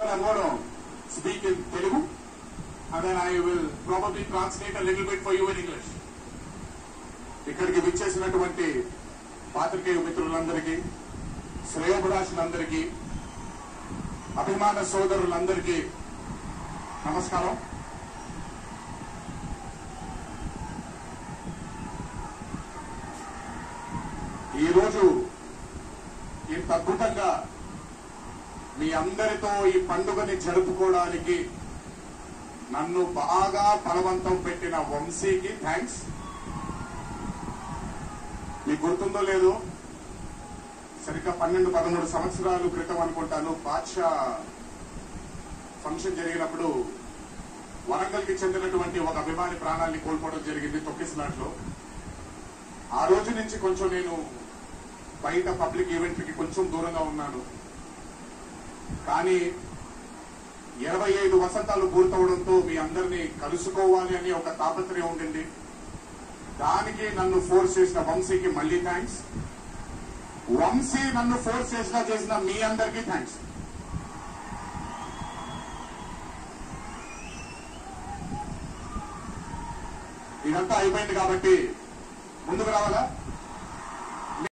I'm going to speak in Telugu and then I will probably translate a little bit for you in English. ఇక్కడికి విచ్చేసినటువంటి పాత్రికేయ మిత్రులందరికీ, శ్రేయోభిలాషులందరికీ, అభిమాన సోదరులందరికీ నమస్కారం. ఈరోజు ఇంత అద్భుతంగా మీ అందరితో ఈ పండుగని జరుపుకోవడానికి నన్ను బాగా బలవంతం పెట్టిన వంశీకి థ్యాంక్స్. మీకు గుర్తుందో లేదో, సరిగ్గా 12-13 సంవత్సరాల క్రితం అనుకుంటాను, బాద్షా ఫంక్షన్ జరిగినప్పుడు వరంగల్కి చెందినటువంటి ఒక అభిమాని ప్రాణాన్ని కోల్పోవడం జరిగింది తొక్కిసలాట్లో. ఆ రోజు నుంచి కొంచెం నేను బయట పబ్లిక్ ఈవెంట్లకి కొంచెం దూరంగా ఉన్నాను. కానీ 25 వసంతాలు పూర్తవడంతో మీ అందరినీ కలుసుకోవాలి అని ఒక తాపత్రయం ఉండింది. దానికి నన్ను ఫోర్స్ చేసిన వంశీకి మళ్ళీ థ్యాంక్స్. వంశీ నన్ను ఫోర్స్ చేసిన మీ అందరికీ థ్యాంక్స్. ఇదంతా అయిపోయింది కాబట్టి ముందుకు రావాలా?